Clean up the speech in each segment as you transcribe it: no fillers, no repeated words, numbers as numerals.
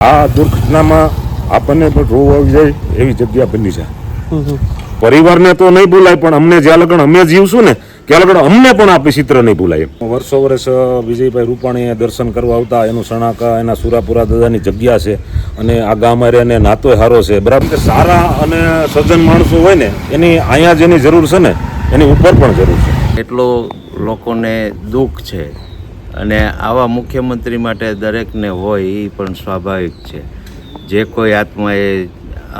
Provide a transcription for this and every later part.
આ દુર્ઘટનામાં આપણને પણ રોવ આવી જાય એવી જગ્યા બની છે. પરિવારને તો નહીં ભૂલાય, પણ અમને જ્યાં લગન અમે જીવશું ને ત્યાં લગન અમને પણ આ ચિત્ર નહીં ભૂલાય. વર્ષો વર્ષ વિજયભાઈ રૂપાણીએ દર્શન કરવા આવતા, એનું સણાકા એના સુરાપુરા દાદાની જગ્યા છે અને આ ગામ એને નાતોય હારો છે. બરાબર, સારા અને સજ્જન માણસો હોય ને એની અહીંયા જેની જરૂર છે ને એની ઉપર પણ જરૂર છે. એટલો લોકોને દુઃખ છે અને આવા મુખ્યમંત્રી માટે દરેકને હોય એ પણ સ્વાભાવિક છે. જે કોઈ આત્માએ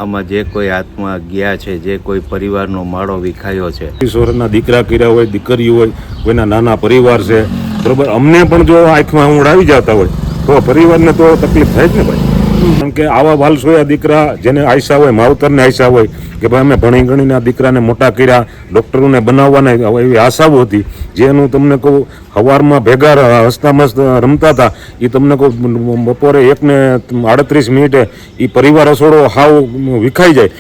આમાં જે કોઈ આત્મા ગયા છે, જે કોઈ પરિવારનો માળો વિખાયો છે, કિશોરના દીકરા કર્યા હોય, દીકરીઓ હોય, કોઈના નાના પરિવાર છે, બરોબર, અમને પણ જો આંખમાં ઊંઘ આવી જતા હોય તો પરિવારને તો તકલીફ થાય જ ને ભાઈ. કારણ કે આવા વાલસોયા દીકરા જેને આશા હોય, માવતરને આશા હોય કે ભાઈ અમે ભણી ગણીને આ દીકરાને મોટા કર્યા, ડૉક્ટરોને બનાવવાના એવી આશાઓ હતી. જેનું તમને કહું સવારમાં ભેગા હસતા મસ્ત રમતા હતા, એ તમને કહું બપોરે 1:38 એ પરિવાર રસોડો હાવ વિખાઈ જાય.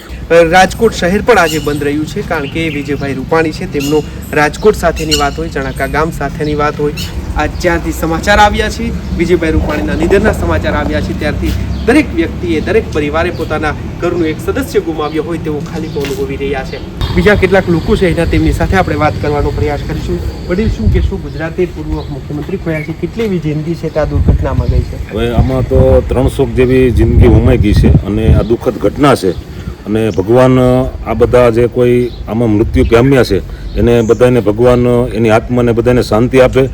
રાજકોટ શહેર પણ આજે બંધ રહ્યું છે, કારણ કે વિજયભાઈ રૂપાણી છે તેમનો રાજકોટ સાથેની વાત હોય, ચણાકા ગામ સાથેની વાત હોય, આજ જ્યાંથી સમાચાર આવ્યા છે, વિજયભાઈ રૂપાણીના નિધનના સમાચાર આવ્યા છે, ત્યારથી દરેક વ્યક્તિએ, દરેક પરિવારે પોતાના ઘરનું એક સદસ્ય ગુમાવ્યો હોય તેવો ખાલીપો અનુભવી રહ્યા છે. બીજા કેટલાક લોકો છે એના તેમની સાથે આપણે વાત કરવાનો પ્રયાસ કરીશું. વડીલ, શું કહેશું, ગુજરાતે પૂર્વ મુખ્યમંત્રી ખોયા છે, કેટલી એવી જિંદગી છે તે આ દુર્ઘટનામાં ગઈ છે? હવે આમાં તો 300 જેવી જિંદગી ઉમાઈ ગઈ છે અને આ દુઃખદ ઘટના છે. અને ભગવાન આ બધા જે કોઈ આમાં મૃત્યુ પામ્યા છે એને બધાને ભગવાન એની આત્માને બધાને શાંતિ આપે.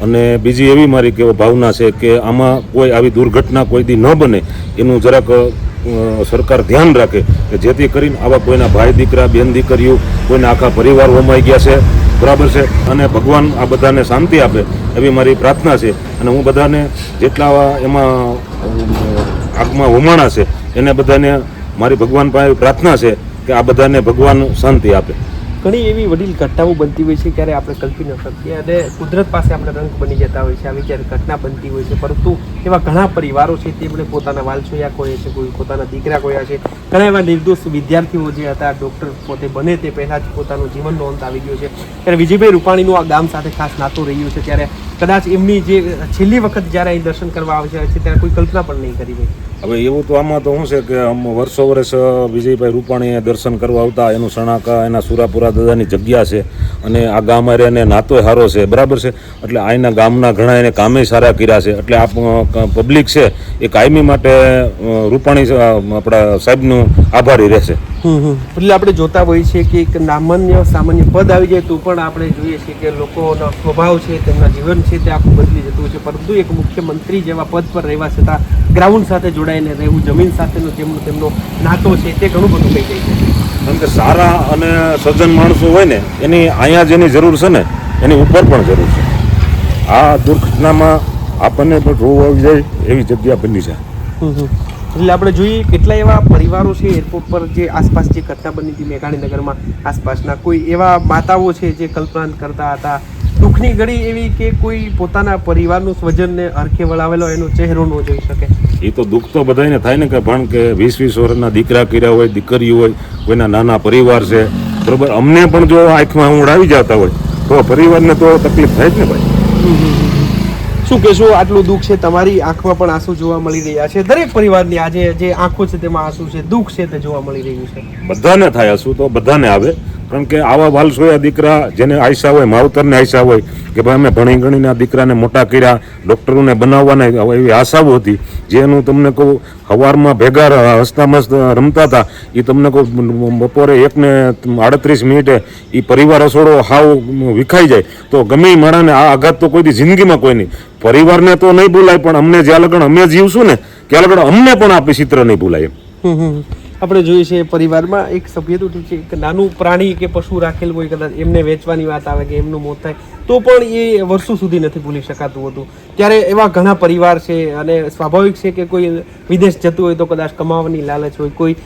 અને બીજી એવી મારી કેવો ભાવના છે કે આમાં કોઈ આવી દુર્ઘટના કોઈ દી ન બને એનું જરાક સરકાર ધ્યાન રાખે, કે જેથી કરીને આવા કોઈના ભાઈ દીકરા, બેન દીકરીઓ, કોઈના આખા પરિવાર હોમાઈ ગયા છે, બરાબર છે, અને ભગવાન આ બધાને શાંતિ આપે એવી મારી પ્રાર્થના છે. અને હું બધાને જેટલા એમાં આગમાં હોમાણા છે એને બધાને મારી ભગવાન પાસે પ્રાર્થના છે કે આ બધાને ભગવાન શાંતિ આપે. ઘણી એવી વડીલ ઘટનાઓ બનતી હોય છે, ક્યારે આપણે કલ્પી ન શકીએ અને કુદરત પાસે આપણે રંગ બની જતા હોય છે. આવી જ્યારે ઘટના બનતી હોય છે, પરંતુ એવા ઘણા પરિવારો છે તેમણે પોતાના વાલસોયા ખોયા છે, કોઈ પોતાના દીકરા ખોયા છે, ઘણા એવા નિર્દોષ વિદ્યાર્થીઓ જે હતા, ડૉક્ટર પોતે બને તે પહેલાં જ પોતાનું જીવનનો અંત આવી ગયો છે. ત્યારે વિજયભાઈ રૂપાણીનું આ ગામ સાથે ખાસ નાતું રહ્યું છે, ત્યારે કદાચ એમની જે છેલ્લી વખત જ્યારે અહીં દર્શન કરવા આવે છે ત્યારે કોઈ કલ્પના પણ નહીં કરી હોય. હવે એવું તો આમાં તો શું છે કે વર્ષો વર્ષ વિજયભાઈ રૂપાણીએ દર્શન કરવા આવતા, એનું સણાકા એના સુરાપુરા દાદાની જગ્યા છે અને આ ગામ એને નાતોય હારો છે, બરાબર છે, એટલે અહીંના ગામના ઘણા એને કામે સારા કર્યા છે. એટલે આ પબ્લિક છે એ કાયમી માટે રૂપાણી આપણા સાહેબનું આભારી રહેશે. એટલે આપણે જોતા હોઈએ છીએ કે એક સામાન્ય પદ આવી જાય તો પણ આપણે જોઈએ છીએ કે લોકોનો સ્વભાવ છે, તેમના જીવન છે તે આખું બદલી જતું હોય છે. પરંતુ એક મુખ્યમંત્રી જેવા પદ પર રહેવા છતાં ગ્રાઉન્ડ સાથે જોડાઈને રહેવું, જમીન સાથેનો તેમનો નાતો છે તે ઘણું બધું કહી જાય છે. કારણ કે સારા અને સજ્જન માણસો હોય ને એની અહીંયા જેની જરૂર છે ને એની ઉપર પણ જરૂર છે. આ દુર્ઘટનામાં આપણને પણ રોવ આવી જાય એવી જગ્યા બની છે. એટલે આપણે જોઈએ કેટલા એવા પરિવારો છે એરપોર્ટ પર, જે આસપાસ જે ઘટના બની હતી મેઘાણીનગરમાં આસપાસના, કોઈ એવા માતાઓ છે જે કલ્પના કરતા હતા દુઃખની ઘડી એવી કે કોઈ પોતાના પરિવારનું સ્વજનને અરખે વળાવેલો એનો ચહેરો ન જોઈ શકે. એ તો દુઃખ તો બધાને થાય ને, કે પણ કે 20-20 વર્ષના દીકરા કર્યા હોય, દીકરીઓ હોય, કોઈના નાના પરિવાર છે, બરોબર, અમને પણ જો આંખમાં ઊંઘ આવી જતા હોય તો પરિવારને તો તકલીફ થાય જ ને ભાઈ. શું કહેશો, આટલું દુઃખ છે, તમારી આંખમાં પણ આંસુ જોવા મળી રહ્યા છે, દરેક પરિવારની આજે જે આંખો છે તેમાં આંસુ છે, દુઃખ છે તે જોવા મળી રહ્યું છે. બધાને થાય આંસુ તો બધાને આવે, કારણ કે આવા વાલસોયા દીકરા જેને આશા હોય, માવતરને આશા હોય કે ભાઈ અમે ભણી ગણીને આ દીકરાને મોટા કર્યા, ડૉક્ટરોને બનાવવાના એવી આશાઓ હતી. જેનું તમને કહું સવારમાં ભેગા હસતા મસ્ત રમતા હતા, એ તમને કહું બપોરે 1:38 એ પરિવાર રસોડો હાવ વિખાઈ જાય તો ગમે એ માણાને આ આઘાત તો કોઈ દી જિંદગીમાં કોઈ નહીં. પરિવારને તો નહીં ભૂલાય, પણ અમને જ્યાં લગન અમે જીવશું ને ત્યાં લગન અમને પણ આ ચિત્ર નહીં ભૂલાય. આપણે જોઈએ છીએ પરિવારમાં એક સભ્ય તો ઠીક છે, એક નાનું પ્રાણી કે પશુ રાખેલું હોય, કદાચ એમને વેચવાની વાત આવે કે એમનું મોત થાય તો પણ એ વર્ષો સુધી નથી ભૂલી શકાતું હતું. ત્યારે એવા ઘણા પરિવાર છે અને સ્વાભાવિક છે કે કોઈ વિદેશ જતું હોય તો કદાચ કમાવાની લાલચ હોય, કોઈ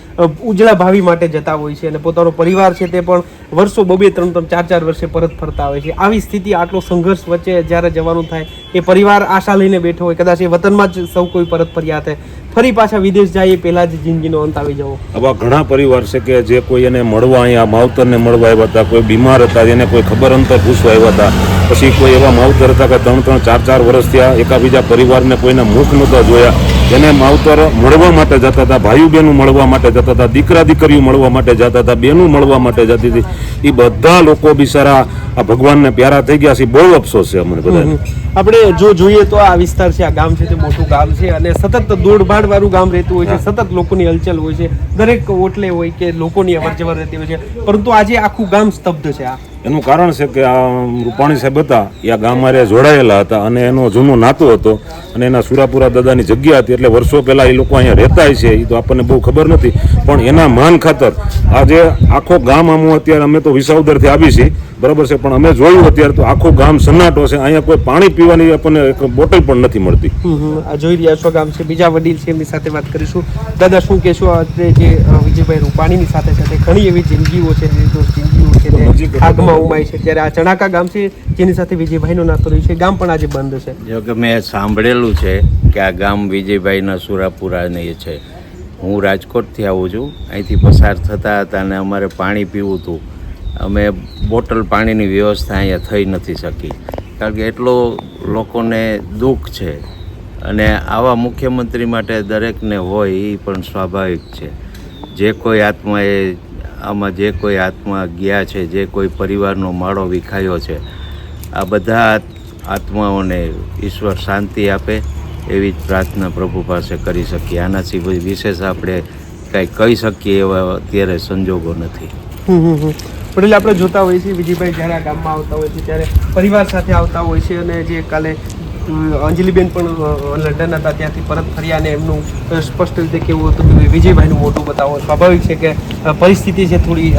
ઉજળા ભાવિ માટે જતા હોય છે અને પોતાનો પરિવાર છે તે પણ વર્ષો 2-3, 4 વર્ષે પરત ફરતા હોય છે. આવી સ્થિતિ, આટલો સંઘર્ષ વચ્ચે જ્યારે જવાનું થાય, એ પરિવાર આશા લઈને બેઠો હોય, કદાચ એ વતનમાં જ સૌ કોઈ પરત ફર્યા થાય, ફરી પાછા વિદેશ જાય એ પહેલાં જ જિંદગીનો અંત આવી જવો. આવા ઘણા પરિવાર છે કે જે કોઈ એને મળવા, અહીંયા માવતરને મળવા આવ્યા હતા, કોઈ બીમાર હતા એને કોઈ ખબર અંતર પૂછવા આવ્યા હતા, પછી કોઈ એવા માવતર હતા કે 3-4 વર્ષ થયા એકાબીજા પરિવારને કોઈના મુખ નહોતા જોયા, એને માવતર મળવા માટે જતા હતા, ભાઈઓ બહેનો મળવા માટે જતા હતા, દીકરા દીકરીઓ મળવા માટે જતા હતા, બહેનો મળવા માટે જતી હતી. એ બધા લોકો બિચારા આ ભગવાનને પ્યારા થઈ ગયા છે. બહુ અફસોસ છે અમને બધાને. આપણે જો જોઈએ તો આ વિસ્તાર છે, આ ગામ છે તે મોટું ગામ છે અને સતત દોડભાડ વાળું ગામ રહેતું હોય છે, સતત લોકોની હલચલ હોય છે, દરેક ઓટલે હોય કે લોકોની અવરજવર રહેતી હોય છે, પરંતુ આજે આખું ગામ સ્તબ્ધ છે. એનું કારણ છે કે આ રૂપાણી સાહેબ હતા એ આ ગામમાં જોડાયેલા હતા અને એનો જૂનો નાતો હતો અને એના સુરાપુરા દાદાની જગ્યા હતી, એટલે વર્ષો પહેલા એ લોકો અહીંયા રહેતા છે. એ તો આપણને બહુ ખબર નથી, પણ એના માન ખાતર આજે આખો ગામ આમું અત્યારે અમે તો વિસાવદરથી આવી છીએ, બરાબર છે, પણ અમે જોયું અત્યારે તો આખું ગામ સન્નાટો છે. અહીંયા કોઈ પાણી પીવાની આપણને એક બોટલ પણ નથી મળતી. આ જોઈ રહ્યા છો ગામ છે. બીજા વડીલ છે, એમની સાથે વાત કરીશું. દાદા, શું કહેશો? આજે જે વિજયભાઈ રૂપાણીની સાથે સાથે ઘણી એવી જિંદગીઓ છે, નિર્દોષ જિંદગીઓ છે તે આગમાં ઉમાય છે, ત્યારે આ ચણાકા ગામ છે જેની સાથે વિજયભાઈનો નાતો રહ્યો છે, ગામ પણ આજે બંધ છે. જો કે મેં સાંભળેલું છે કે આ ગામ વિજયભાઈના સુરાપુરાને છે. હું રાજકોટથી આવું છું, અહીંથી પસાર થતા હતા અને અમારે પાણી પીવું હતું. અમે બોટલ પાણીની વ્યવસ્થા અહીંયા થઈ નથી શકી, કારણ કે એટલો લોકોને દુઃખ છે. અને આવા મુખ્યમંત્રી માટે દરેકને હોય એ પણ સ્વાભાવિક છે. જે કોઈ આત્માએ આમાં જે કોઈ આત્મા ગયા છે, જે કોઈ પરિવારનો માળો વિખાયો છે, આ બધા આત્માઓને ઈશ્વર શાંતિ આપે એવી જ પ્રાર્થના પ્રભુ પાસે કરી શકીએ. આનાથી વિશેષ આપણે કાંઈ કહી શકીએ એવા અત્યારે સંજોગો નથી. વડીલ, આપણે જોતા હોઈએ છીએ વિજયભાઈ જ્યારે આ ગામમાં આવતા હોય છે ત્યારે પરિવાર સાથે આવતા હોય છે અને જે કાલે અંજલિબેન પણ લંડન હતા ત્યાંથી પરત ફર્યા અને એમનું સ્પષ્ટ રીતે કેવું હતું કે વિજયભાઈનું મોઢું બતાવો. સ્વાભાવિક છે કે પરિસ્થિતિ છે થોડી.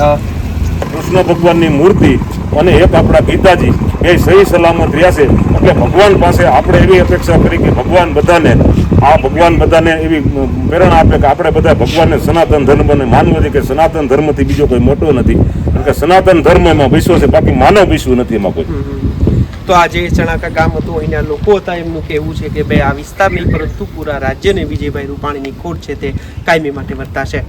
કૃષ્ણ ભગવાનની મૂર્તિ અને એક આપણા પિતાજી એ સહી સલામત રહ્યા છે, એટલે ભગવાન પાસે આપણે એવી અપેક્ષા કરી કે ભગવાન બધાને એવી પ્રેરણા આપે કે આપણે બધા ભગવાનને સનાતન ધર્મને માનવો છે, કે સનાતન ધર્મથી બીજો કોઈ મોટો નથી, કારણ કે સનાતન ધર્મ એમાં વિશ્વ છે, બાકી માનવ વિશ્વ નથી એમાં કોઈ. તો આ જે ચણાકા ગામ હતું, અહીંના લોકો હતા, એમનું કહેવું છે કે ભાઈ આ વિસ્તાર નહીં પરંતુ પૂરા રાજ્યને વિજયભાઈ રૂપાણીની ખોટ છે તે કાયમી માટે વર્તાશે.